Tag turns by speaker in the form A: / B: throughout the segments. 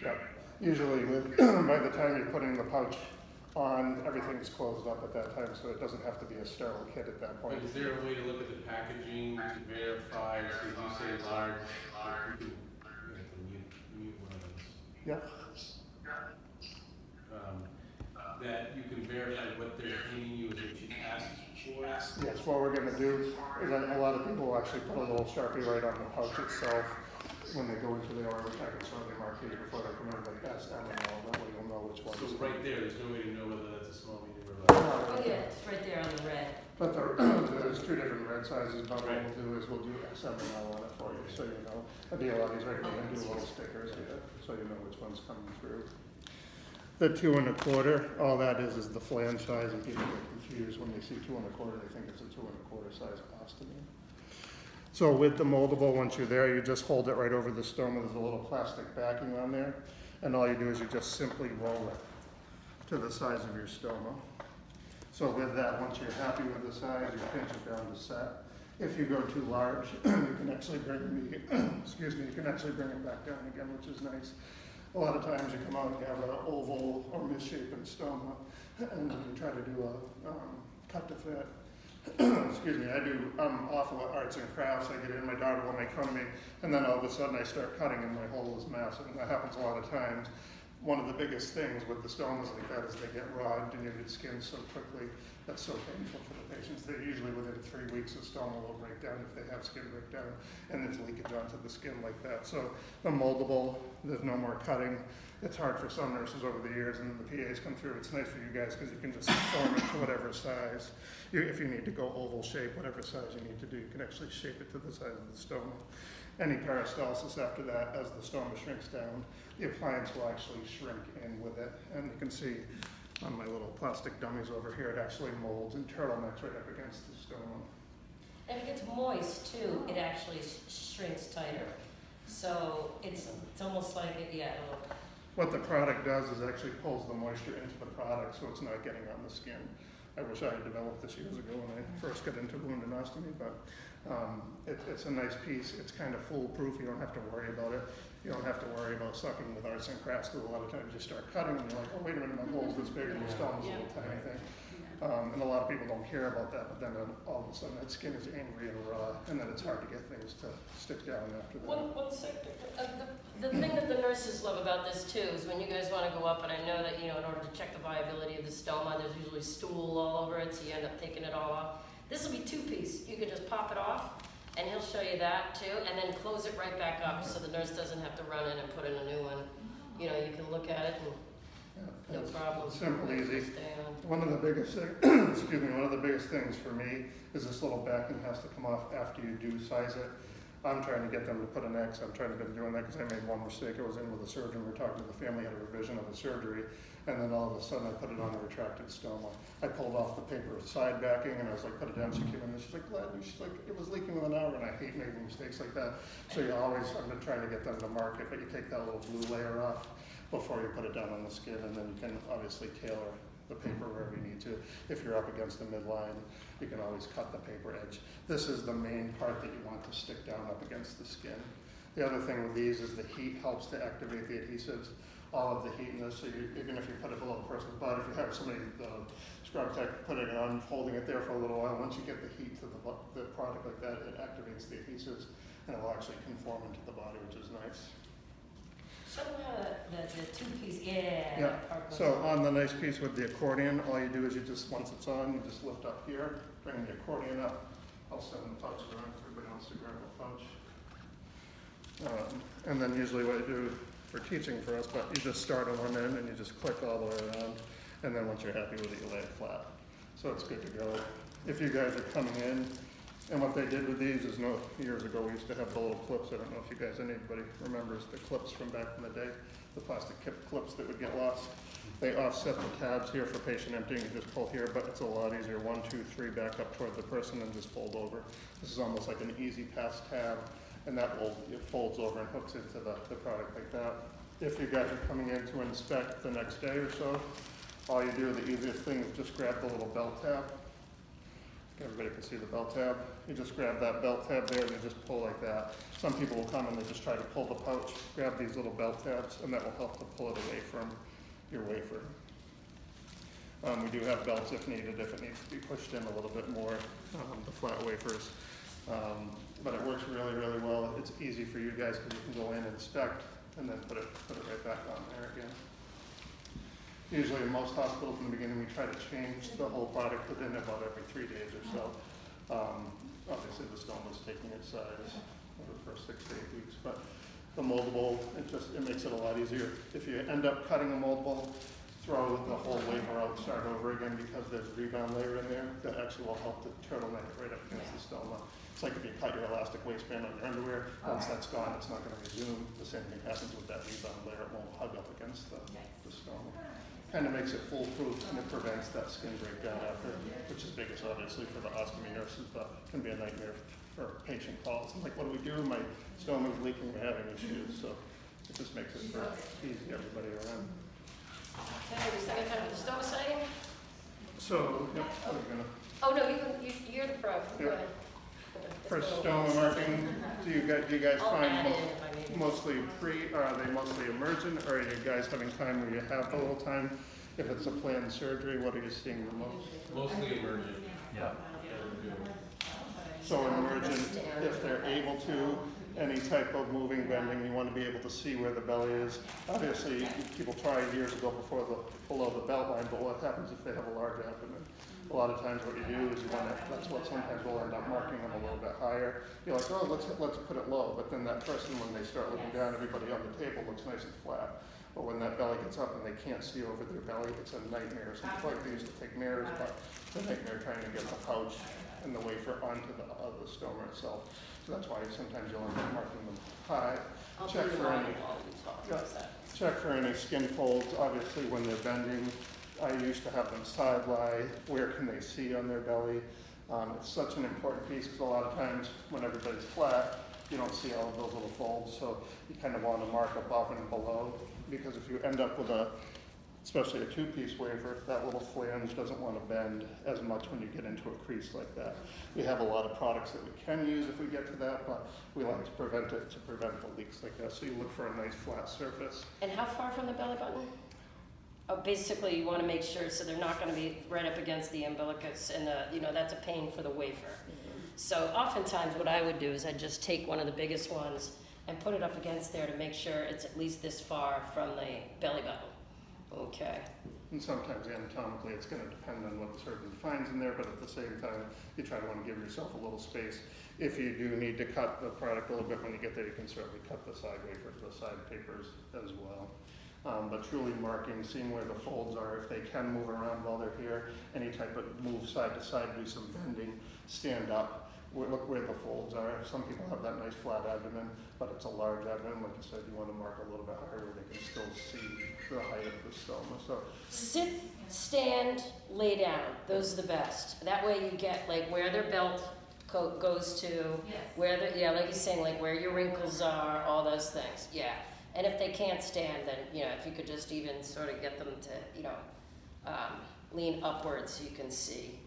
A: Yep. Usually by the time you're putting the pouch on, everything's closed up at that time, so it doesn't have to be a sterile kit at that point.
B: But is there a way to look at the packaging to verify, so if you say large, like you can mute one of those.
A: Yep.
B: That you can verify what they're handing you is what you asked for?
A: Yes, what we're going to do is that a lot of people will actually put a little Sharpie right on the pouch itself when they go into the order, which I can certainly mark these before they come in, like S, M, and L, that way you'll know which one.
B: So right there's no way to know whether that's a small, medium, or large.
C: Oh yeah, it's right there on the red.
A: But there's two different red sizes, but what we'll do is we'll do S, M, and L on it for you, so you know. That'd be a lot easier, and do little stickers here, so you know which one's coming through. The 2 1/4, all that is the flange size, and people get confused when they see 2 1/4, they think it's a 2 1/4 size ostomy. So with the moldable, once you're there, you just hold it right over the stoma. There's a little plastic backing on there, and all you do is you just simply roll it to the size of your stoma. So with that, once you're happy with the size, you pinch it down to set. If you go too large, you can actually bring you can actually bring it back down again, which is nice. A lot of times you come out and you have an oval or misshapen stoma, and you try to do a cut to fit. Excuse me, I'm awful at arts and crafts. I get in, my daughter will make fun of me, and then all of a sudden I start cutting and my hole is massive, and that happens a lot of times. One of the biggest things with the stomas like that is they get raw and denuded skin so quickly. That's so painful for the patients. They're usually within 3 weeks the stoma will break down if they have skin breakdown, and there's leakage onto the skin like that. So the moldable, there's no more cutting. It's hard for some nurses over the years, and the PAs come through. It's nice for you guys because you can just form it to whatever size. If you need to go oval shape, whatever size you need to do, you can actually shape it to the size of the stoma. Any peristalsis after that, as the stoma shrinks down, the appliance will actually shrink in with it. And you can see on my little plastic dummies over here, it actually molds and turtlenecks right up against the stoma.
C: And if it gets moist too, it actually shrinks tighter. So it's almost like
A: What the product does is actually pulls the moisture into the product, so it's not getting on the skin. I wish I had developed this years ago when I first got into wound and ostomy, but it's a nice piece. It's kind of foolproof. You don't have to worry about it. You don't have to worry about sucking with arts and crafts, because a lot of times you start cutting and you're like, oh, wait a minute, my hole's this big and the stoma's a little tiny thing. And a lot of people don't care about that, but then all of a sudden that skin is angry and raw, and then it's hard to get things to stick down after that.
C: One second. The thing that the nurses love about this too is when you guys want to go up, and I know that, in order to check the viability of the stoma, there's usually stool all over it, so you end up taking it all off. This will be 2-piece. You can just pop it off, and he'll show you that too, and then close it right back up so the nurse doesn't have to run in and put in a new one. You can look at it and no problem.
A: Simple, easy. One of the biggest things for me is this little backing has to come off after you do size it. I'm trying to get them to put an X. I'm trying to get doing that because I made one mistake. I was in with a surgeon. We were talking to the family, had a revision of a surgery, and then all of a sudden I put it on a retracted stoma. I pulled off the paper side backing, and I was like, put it down. She came in and she's like, glad you. She's like, it was leaking with an hour, and I hate making mistakes like that. So I've been trying to get them to mark it, but you take that little blue layer off before you put it down on the skin, and then you can obviously tailor the paper wherever you need to. If you're up against the midline, you can always cut the paper edge. This is the main part that you want to stick down up against the skin. The other thing with these is the heat helps to activate the adhesives. All of the heat in this, so even if you put it below the person's butt, if you have somebody, the scrub tech, putting it on, holding it there for a little while, once you get the heat to the product like that, it activates the adhesives, and it will actually conform into the body, which is nice.
C: Show them how the 2-piece,
A: Yeah. So on the nice piece with the accordion, all you do is once it's on, you just lift up here, bring the accordion up. I'll send the pouches around if everybody wants to grab a pouch. And then usually what I do for teaching for us, but you just start on one end and you just click all the way around, and then once you're happy with it, you lay it flat. So it's good to go. If you guys are coming in, and what they did with these is, years ago we used to have the little clips. I don't know if anybody remembers the clips from back in the day, the plastic clips that would get lost. They offset the tabs here for patient emptying. You just pull here, but it's a lot easier. 1, 2, 3, back up toward the person and just fold over. This is almost like an easy pass tab, and it folds over and hooks into the product like that. If you guys are coming in to inspect the next day or so, all you do, the easiest thing is just grab the little belt tab, Everybody can see the belt tab. You just grab that belt tab there and you just pull like that. Some people will come and they just try to pull the pouch, grab these little belt tabs, and that will help to pull it away from your wafer. We do have belts if needed, if it needs to be pushed in a little bit more, the flat wafers. But it works really, really well. It's easy for you guys because you can go in and inspect and then put it right back on there again. Usually in most hospitals in the beginning, we try to change the whole product within about every 3 days or so. Obviously the stoma is taking its size over the first 6 to 8 weeks, but the moldable, it makes it a lot easier. If you end up cutting a moldable, throw the whole wafer out, start over again because there's a rebound layer in there that actually will help to turtleneck it right up against the stoma. It's like if you cut your elastic waistband on your underwear, once that's gone, it's not going to resume. The same thing happens with that rebound layer. It won't hug up against the stoma. Kind of makes it foolproof and it prevents that skin breakdown after, which is biggest obviously for the ostomy nurses, but can be a nightmare for patient calls. I'm like, what do we do? My stoma is leaking, we're having issues. So it just makes it for easy everybody around.
C: Okay, the second time for the stoma sighting?
A: So, yep, we're gonna.
C: Oh, no, you're the pro. Go
A: Yep.
C: ahead.
A: For stoma marking, do you guys
C: I'll
A: find
C: add in if I need it.
A: mostly or are they mostly emergent, or are you guys having time where you have a little time? If it's a planned surgery, what are you seeing the most?
B: Mostly emergent.
D: Yeah.
A: So emergent, if they're able to, any type of moving, bending, you want to be able to see where the belly is. Obviously, people tried years ago below the belt line, but what happens if they have a large abdomen? A lot of times what you do is you want to, that's what sometimes we'll end up marking them a little bit higher. You're like, oh, let's put it low, but then that person, when they start looking down, everybody on the table looks nice and flat. But when that belly gets up and they can't see over their belly, it's a nightmare. So it's like they used to take mirrors, but it's a nightmare trying to get the pouch and the wafer onto the stoma itself. So that's why sometimes you'll end up marking them high.
C: I'll
A: Check
C: do
A: for
C: mine
A: any,
C: while we talk.
A: Yeah.
C: How's that?
A: check for any skin folds. Obviously, when they're bending, I used to have them side lie. Where can they see on their belly? It's such an important piece because a lot of times when everybody's flat, you don't see all of those little folds. So you kind of want to mark above and below, because if you end up with especially a two-piece wafer, that little flange doesn't want to bend as much when you get into a crease like that. We have a lot of products that we can use if we get to that, but we like to prevent the leaks like that. So you look for a nice flat surface.
C: And how far from the belly button? Oh, basically, you want to make sure so they're not going to be right up against the umbilicus, and that's a pain for the wafer. So oftentimes, what I would do is I'd just take one of the biggest ones and put it up against there to make sure it's at least this far from the belly button. Okay.
A: And sometimes anatomically it's going to depend on what the surgeon finds in there, but at the same time, you try to want to give yourself a little space. If you do need to cut the product a little bit when you get there, you can certainly cut the side wafers, the side papers as well. But truly marking, seeing where the folds are, if they can move around while they're here, any type of move side to side, do some bending, stand up, look where the folds are. Some people have that nice flat abdomen, but it's a large abdomen. Like I said, you want to mark a little bit higher where they can still see the height of the stoma. So
C: Sit, stand, lay down. Those are the best. That way you get like where their belt coat goes to, where like you're saying, like where your wrinkles are, all those things. Yeah. And if they can't stand, then, if you could just even sort of get them to, lean upwards so you can see.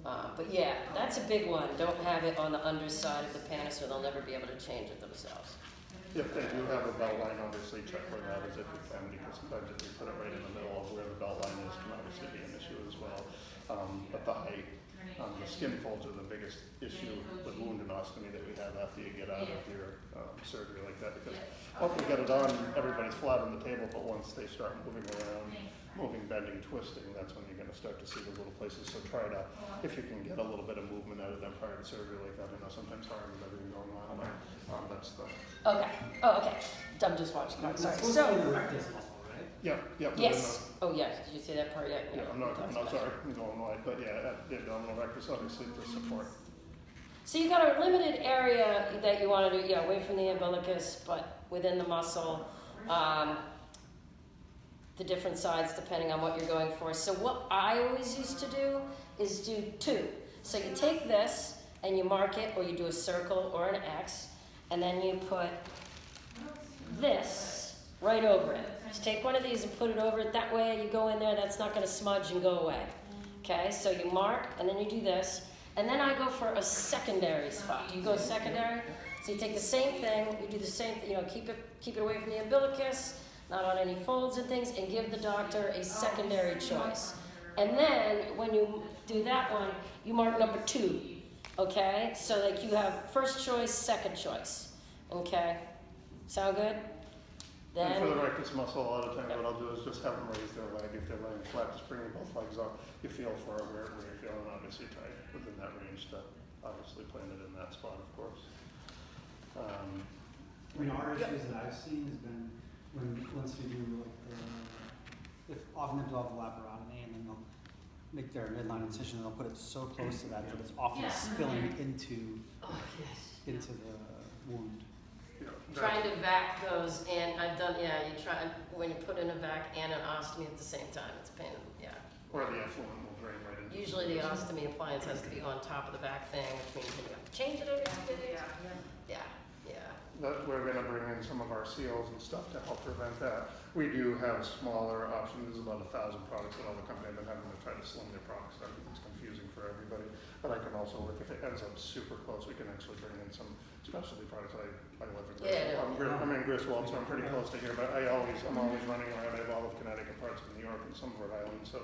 C: But yeah, that's a big one. Don't have it on the underside of the pannis or they'll never be able to change it themselves.
A: if they do have a belt line, obviously check where that is if you can, because sometimes if you put it right in the middle of where the belt line is, can obviously be an issue as well. But the height, the skin folds are the biggest issue with wound and ostomy that we have after you get out of your surgery like that, because once we get it on, everybody's flat on the table, but once they start moving around, moving, bending, twisting, that's when you're going to start to see those little places. So try to, if you can get a little bit of movement out of them prior to surgery like that. I know sometimes hard with everything going on, but that's the...
C: Okay. Oh, okay. I'm just watching. Sorry. So,
D: the rectus muscle, right?
A: Yeah.
C: yes. Oh, yes. Did you see that part yet?
A: Yeah, I'm not sorry, I'm going wide, but yeah, the abdominal rectus obviously for support.
C: So you got a limited area that you want to do, away from the umbilicus, but within the muscle. The different sides depending on what you're going for. So what I always used to do is do two. So you take this and you mark it, or you do a circle or an X, and then you put this right over it. Just take one of these and put it over it. That way you go in there, that's not going to smudge and go away. Okay, so you mark and then you do this, And then I go for a secondary spot. You go secondary, so you take the same thing, you do the same, keep it away from the umbilicus, not on any folds and things, and give the doctor a secondary choice. And then when you do that one, you mark number 2, okay? So like you have first choice, second choice, okay? Sound good?
A: And
C: Then,
A: for the rectus muscle, a lot of times what I'll do is just have them raise their leg. If they're laying flat, just bring both legs up. You feel for it where you're feeling, obviously try within that range to obviously plant it in that spot, of course.
D: Our issues that I've seen has been once we do if often they'll have a laparotomy and then they'll make their midline incision and they'll put it so close to that it's often spilling into the wound.
C: trying to vac those, and I've done, you try, when you put in a vac and an ostomy at the same time, it's a pain,
A: Or the effluent will drain right into
C: Usually the ostomy appliance has to be on top of the vac thing, which means you have to change it every 2 days. Yeah.
A: We're gonna bring in some of our seals and stuff to help prevent that. We do have smaller options. There's about 1,000 products that all the companies have been having to try to slim their products down. It's confusing for everybody. But I can also work, if it ends up super close, we can actually bring in some specialty products. I live in Griswold. I'm in Griswold, so I'm pretty close to here, but I'm always running around. I have all of Connecticut, parts of New York, and some Rhode Island. So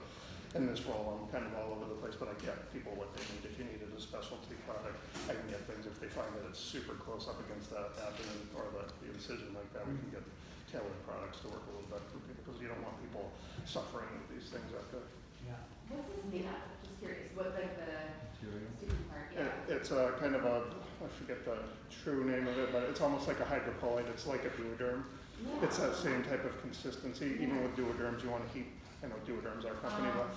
A: in this role, I'm kind of all over the place, but I get people what they need. If you needed a specialty product, I can get things. If they find that it's super close up against that abdomen or the incision like that, we can get tailored products to work a little better for people, because you don't want people suffering with these things after.
D: Yeah.
E: What's this made out of? Just curious. What, like the sticky part? Yeah.
A: It's a kind of I forget the true name of it, but it's almost like a hydrocolloid. It's like a duoderm. It's that same type of consistency. Even with duoderms, you want to heat. I know duoderms are a company, but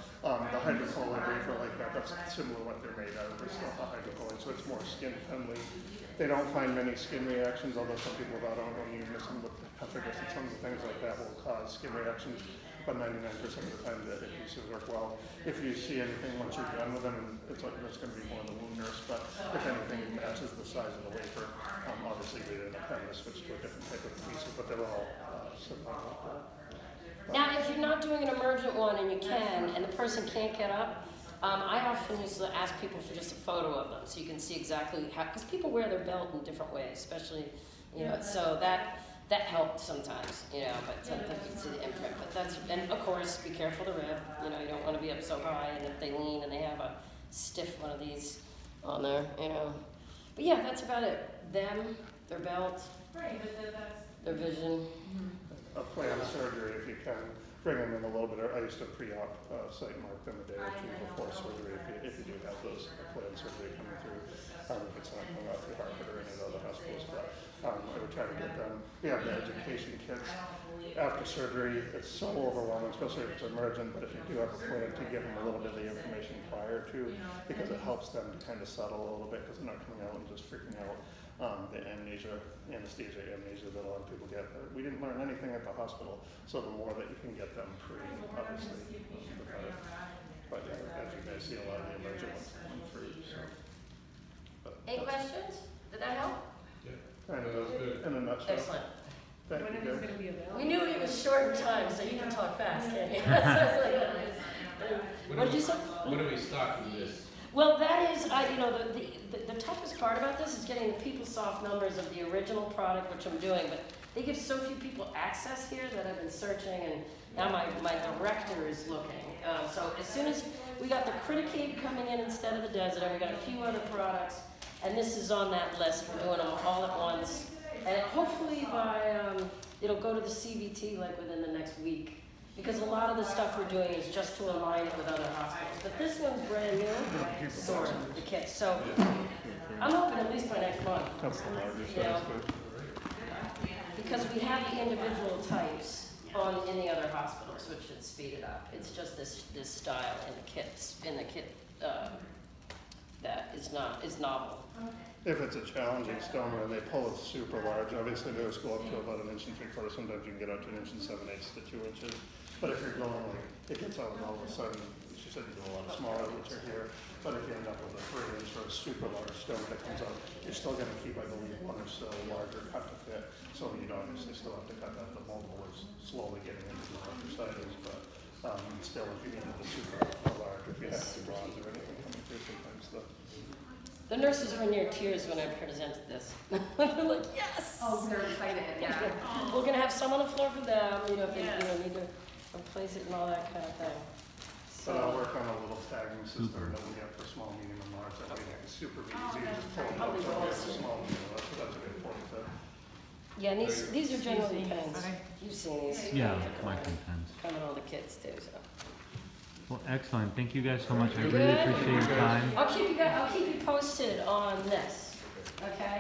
A: the hydrocolloid wafer like that, that's similar to what they're made out of. It's not a hydrocolloid, so it's more skin friendly. They don't find many skin reactions, although some people about when you miss them with pemphigus and some of the things like that will cause skin reactions. But 99% of the time the adhesives work well. If you see anything once you're done with them, and it's going to be more the wound nurse, but if anything matches the size of the wafer, obviously we end up having to switch to a different type of adhesive, but they're all similar like that.
C: Now, if you're not doing an emergent one and you can, and the person can't get up, I often used to ask people for just a photo of them so you can see exactly how, because people wear their belt in different ways, especially, so that helped sometimes, but sometimes you can see the imprint. But and of course, be careful the rib, you don't want to be up so high, and if they lean and they have a stiff one of these on there, But yeah, that's about it. Them, their belt, their vision.
A: A planned surgery, if you can, bring them in a little bit. I used to pre-op site mark them a day or two before surgery if you do have those planned surgery coming through. If it's not coming out through Hartford or any of the other hospitals, but I would try to get them. We have the education kits after surgery. It's so overwhelming, especially if it's emergent, but if you do have a plan, to give them a little bit of the information prior to, because it helps them to kind of settle a little bit, because they're not coming out and just freaking out. The anesthesia that a lot of people get. We didn't learn anything at the hospital, so the more that you can get them free, obviously, the better. But as you guys see, a lot of the emergent ones come free. So.
C: Any questions? Did that help?
A: Kind of in a nutshell.
C: Excellent.
A: Thank you, guys.
C: We knew he was short in time, so you can talk fast, can't you? What did you say?
B: When do we start with this?
C: Well, that is, the toughest part about this is getting the PeopleSoft numbers of the original product, which I'm doing, but they give so few people access here that I've been searching, and now my director is looking. So as soon as we got the Criticade coming in instead of the Desert, we got a few other products, and this is on that list. We're doing them all at once, and hopefully it'll go to the CVT like within the next week. Because a lot of the stuff we're doing is just to align it with other hospitals. But this one's brand new, sort of, the kit. So I'm hoping at least by next month.
A: That's the largest.
C: Because we have the individual types in the other hospitals, which should speed it up. It's just this style in the kit that is novel.
A: If it's a challenging stoma and they pull it super large, obviously those go up to about 1 3/4 inches. Sometimes you can get up to 1 7/8 to 2 inches. But if you're going it gets out and all of a sudden, she said you do a lot of smaller, which are here. But if you end up with a 3-inch or a super large stone that comes out, you're still going to keep, I believe, 1 or so larger cut to fit. So you'd obviously still have to cut that. The multiple is slowly getting into the larger sizes, but still, if you needed the super large, if you had 2 rods or anything coming There's sometimes
C: The nurses were near tears when I presented this. They're like, yes!
E: Oh, they're excited, yeah.
C: We're gonna have some on the floor for them, you know, if they, need to replace it and all that kind of thing.
A: But I'll
C: So,
A: work on a little tagging system that we have for small, medium, and large, that way it's super easy,
E: Oh,
A: you
E: that's
A: just pull it
C: I'll
A: up,
C: leave
A: so
C: it all
A: it's
C: soon.
A: small, medium, that's a good point,
C: yeah, and these are generally pens.
F: Okay.
C: You've seen these.
G: Yeah, micro pens.
C: Come in all the kits too, so.
G: Well, excellent. Thank you guys so much. I
C: Good.
G: really appreciate your time.
C: I'll keep you posted on this, okay?